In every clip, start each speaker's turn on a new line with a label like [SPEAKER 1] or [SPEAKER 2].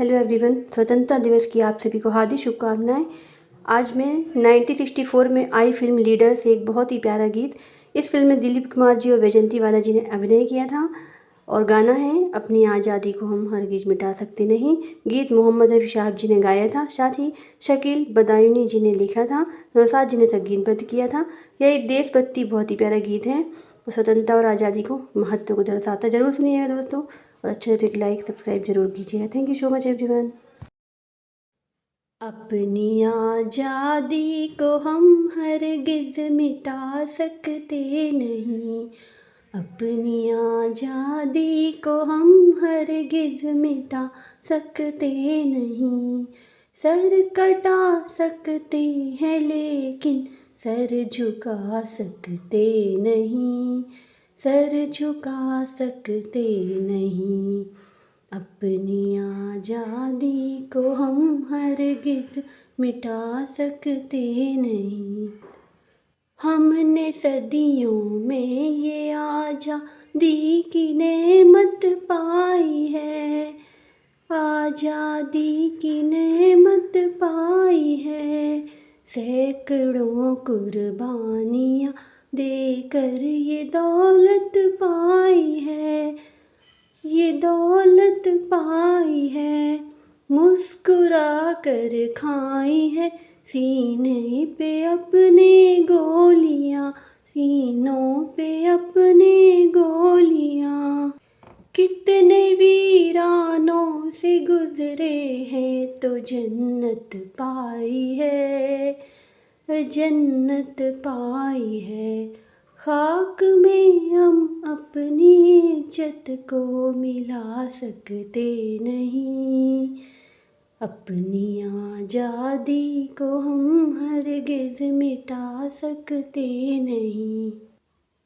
[SPEAKER 1] Hello everyone, स्वतंत्रता दिवस की आप सभी को हार्दिक शुभकामनाएं। आज मैं 1964 में आई फिल्म लीडर से एक बहुत ही प्यारा गीत। इस फिल्म में दिलीप कुमार जी और वैजंती वाला जी ने अभिनय किया था और गाना है अपनी आज़ादी को हम हरगिज मिटा सकते नहीं। गीत मोहम्मद रफ़ी साहब जी ने गाया था, साथ ही शकील बदायूनी जी ने लिखा था, नौशाद जी ने संगीतबद्ध किया था। यह एक देशभक्ति बहुत ही प्यारा गीत है और स्वतंत्रता और आज़ादी को महत्व को दर्शाता है। ज़रूर सुनिएगा दोस्तों, और अच्छे लगे तो एक लाइक सब्सक्राइब जरूर कीजिएगा। Thank you so much everyone. अपनी आज़ादी को हम हरगिज़ मिटा सकते नहीं, अपनी आज़ादी को हम हरगिज़ मिटा सकते नहीं। सर कटा सकते हैं लेकिन सर झुका सकते नहीं, सर झुका सकते नहीं। अपनी आज़ादी को हम हरगिज़ मिटा सकते नहीं। हमने सदियों में ये आज़ादी की नेमत पाई है, आज़ादी की नेमत पाई है। सैकड़ों कुर्बानियाँ देकर ये दौलत पाई है, ये दौलत पाई है। मुस्कुरा कर खाई है सीने पे अपने गोलियां, सीनों पे अपने गोलियां। कितने वीरानों से गुजरे हैं तो जन्नत पाई है, जन्नत पाई है। खाक में हम अपनी इज्जत को मिला सकते नहीं, अपनी आज़ादी को हम हरगिज़ मिटा सकते नहीं।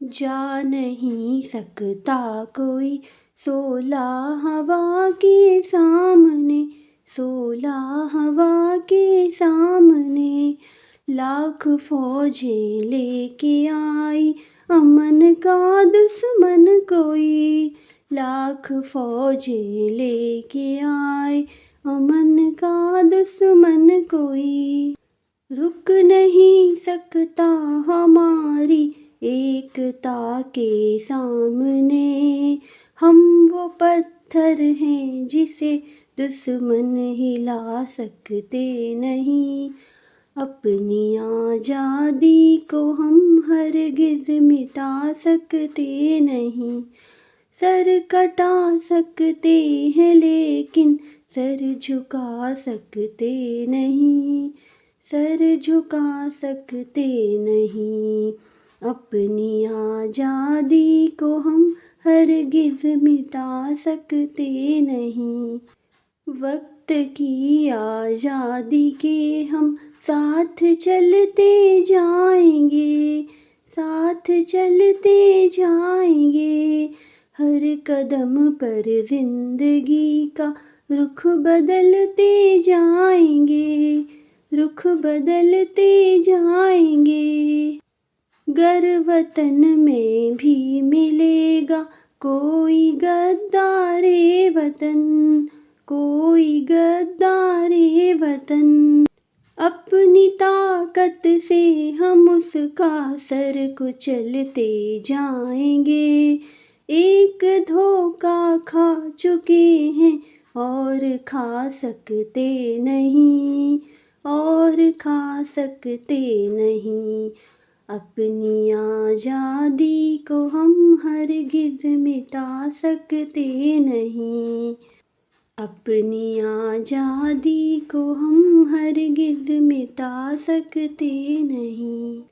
[SPEAKER 1] जा नहीं सकता कोई सोला हवा के सामने, सोला हवा के सामने। लाख फौजें लेके आई अमन का दुश्मन कोई, लाख फौजें लेके आए अमन का दुश्मन कोई। रुक नहीं सकता हमारी एकता के सामने, हम वो पत्थर हैं जिसे दुश्मन हिला सकते नहीं। अपनी आज़ादी को हम हरगिज़ मिटा सकते नहीं। सर कटा सकते हैं लेकिन सर झुका सकते नहीं, सर झुका सकते नहीं। अपनी आज़ादी को हम हरगिज़ मिटा सकते नहीं। वक्त की आज़ादी के हम साथ चलते जाएंगे, साथ चलते जाएंगे। हर कदम पर जिंदगी का रुख बदलते जाएंगे, रुख बदलते जाएंगे। गर वतन में भी मिलेगा कोई गद्दारे वतन, कोई गद्दारे वतन। अपनी ताकत से हम उसका सर कुचलते जाएंगे। एक धोखा खा चुके हैं और खा सकते नहीं, और खा सकते नहीं। अपनी आज़ादी को हम हरगिज़ मिटा सकते नहीं, अपनी आज़ादी को हम हरगिज़ मिटा सकते नहीं।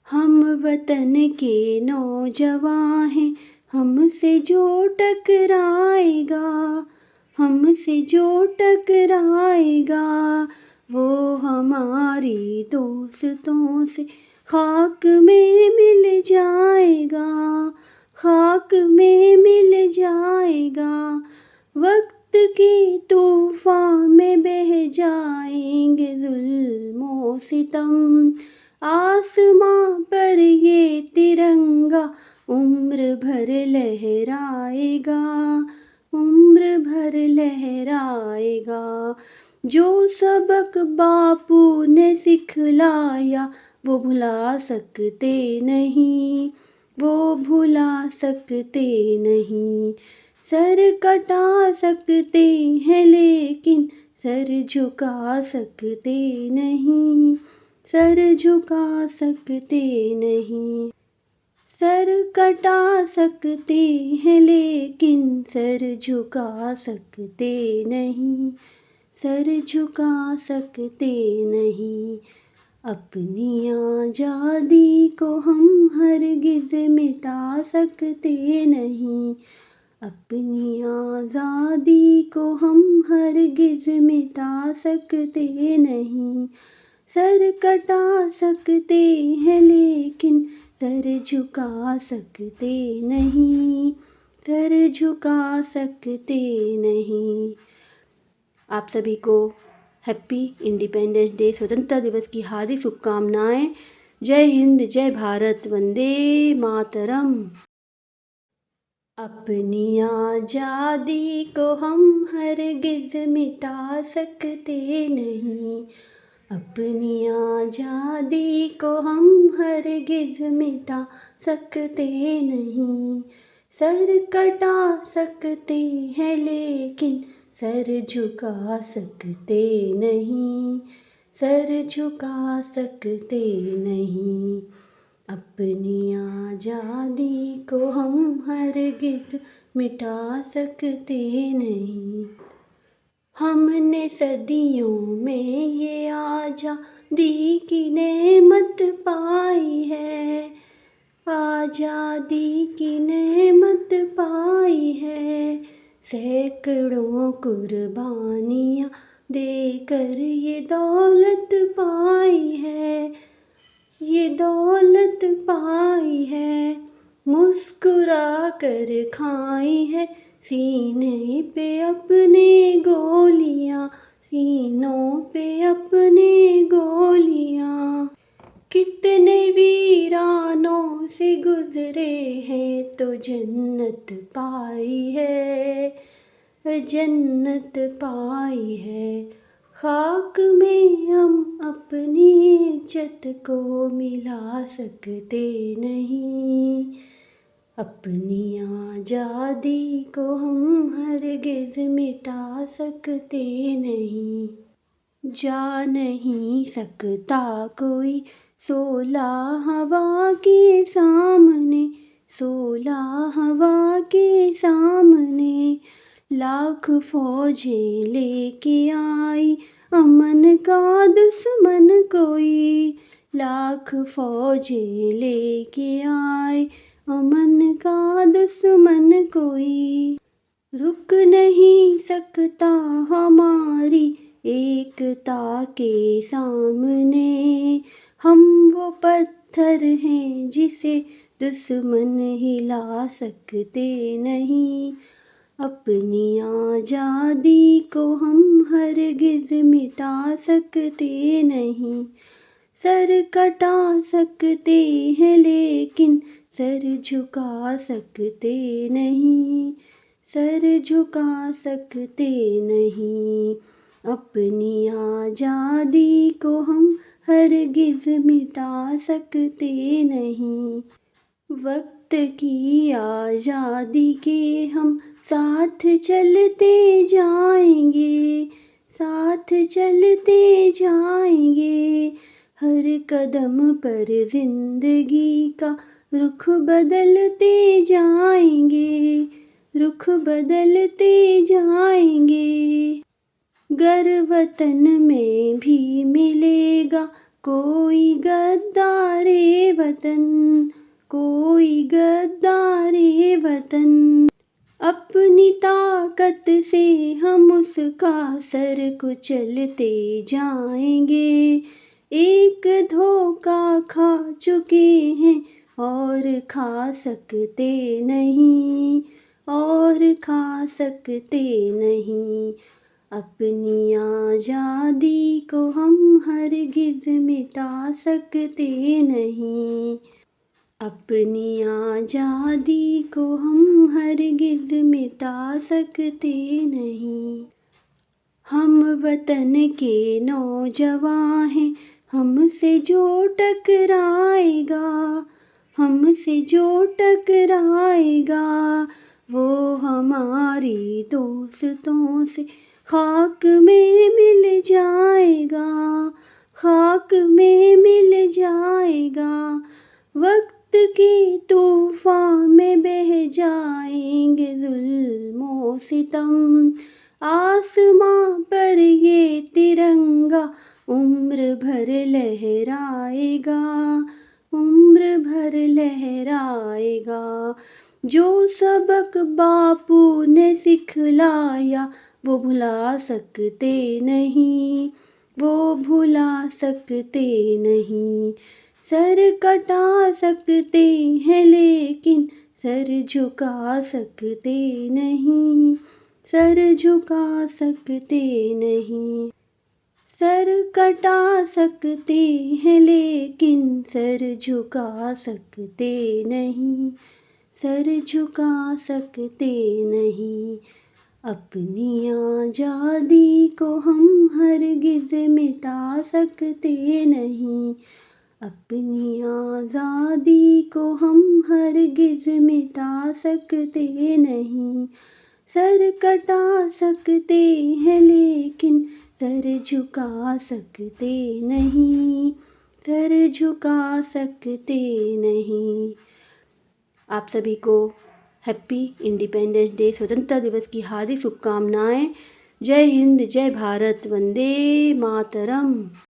[SPEAKER 1] हम वतन के नौजवान हैं, हमसे जो टकराएगा, हमसे जो टकराएगा, वो हमारी दोस्तों से खाक में मिल जाएगा, खाक में मिल जाएगा। वक्त के तूफान में बह जाएंगे जुल्म सितम, आसमां पर ये तिरंगा उम्र भर लहराएगा, उम्र भर लहराएगा। जो सबक बापू ने सिखलाया वो भुला सकते नहीं, वो भुला सकते नहीं। सर कटा सकते हैं लेकिन सर झुका सकते नहीं, सर झुका सकते नहीं। सर कटा सकते हैं लेकिन सर झुका सकते नहीं, सर झुका सकते नहीं। अपनी आज़ादी को हम हरगिज़ मिटा सकते नहीं, अपनी आज़ादी को हम हरगिज़ मिटा सकते नहीं। सर कटा सकते हैं लेकिन सर झुका सकते नहीं, सर झुका सकते नहीं। आप सभी को हैप्पी इंडिपेंडेंस डे, स्वतंत्रता दिवस की हार्दिक शुभकामनाएं। जय हिंद, जय भारत, वंदे मातरम। अपनी आज़ादी को हम हरगिज़ मिटा सकते नहीं, अपनी आज़ादी को हम हरगिज़ मिटा सकते नहीं। सर कटा सकते हैं लेकिन सर झुका सकते नहीं, सर झुका सकते नहीं। अपनी आज़ादी को हम हरगिज़ मिटा सकते नहीं। हमने सदियों में ये आज़ादी की नेमत पाई है, आज़ादी की नेमत पाई है। सैकड़ों कुर्बानियाँ देकर ये दौलत पाई है, ये दौलत पाई है। मुस्कुरा कर खाई है सीने पे अपने गोलियाँ, सीनों पे अपने गोलियाँ। कितने वीरानों से गुजरे हैं तो जन्नत पाई है, जन्नत पाई है। खाक में हम अपनी इज्जत को मिला सकते नहीं, अपनी आज़ादी को हम हरगिज़ मिटा सकते नहीं। जा नहीं सकता कोई सोला हवा के सामने, सोला हवा के सामने। लाख फौजें लेके आई अमन का दुश्मन कोई, लाख फौजें लेके आए अमन का दुश्मन कोई। रुक नहीं सकता हमारी एकता के सामने, हम वो पत्थर हैं जिसे दुश्मन हिला सकते नहीं। अपनी आज़ादी को हम हरगिज़ मिटा सकते नहीं। सर कटा सकते हैं लेकिन सर झुका सकते नहीं, सर झुका सकते नहीं। अपनी आज़ादी को हम हरगिज़ मिटा सकते नहीं। वक्त की आज़ादी के हम साथ चलते जाएंगे, साथ चलते जाएंगे। हर कदम पर जिंदगी का रुख बदलते जाएंगे, रुख बदलते जाएंगे। गर वतन में भी मिलेगा कोई गद्दारे वतन, कोई गद्दारे वतन। अपनी ताकत से हम उसका सर कुचलते जाएंगे। एक धोखा खा चुके हैं और खा सकते नहीं, और खा सकते नहीं। अपनी आज़ादी को हम हरगिज़ मिटा सकते नहीं। अपनी आज़ादी को हम हरगिज़ मिटा सकते नहीं। हम वतन के नौजवां हैं, हमसे जो टकराएगा, हमसे जो टकराएगा, वो हमारी दोस्तों से खाक में मिल जाएगा, खाक में मिल जाएगा। वक्त के तूफान में बह जाएंगे जुल्म सितम, आसमां पर ये तिरंगा उम्र भर लहराएगा, उम्र भर लहराएगा। जो सबक बापू ने सिखलाया वो भुला सकते नहीं, वो भुला सकते नहीं। सर कटा सकते हैं लेकिन सर झुका सकते नहीं, सर झुका सकते नहीं। सर कटा सकते हैं लेकिन सर झुका सकते नहीं, सर झुका सकते नहीं। अपनी आज़ादी को हम हरगिज़ मिटा सकते नहीं, अपनी आज़ादी को हम हरगिज़ मिटा सकते नहीं। सर कटा सकते हैं लेकिन सर झुका सकते नहीं, सर झुका सकते नहीं। आप सभी को हैप्पी इंडिपेंडेंस डे, स्वतंत्रता दिवस की हार्दिक शुभकामनाएं। जय हिंद, जय भारत, वंदे मातरम।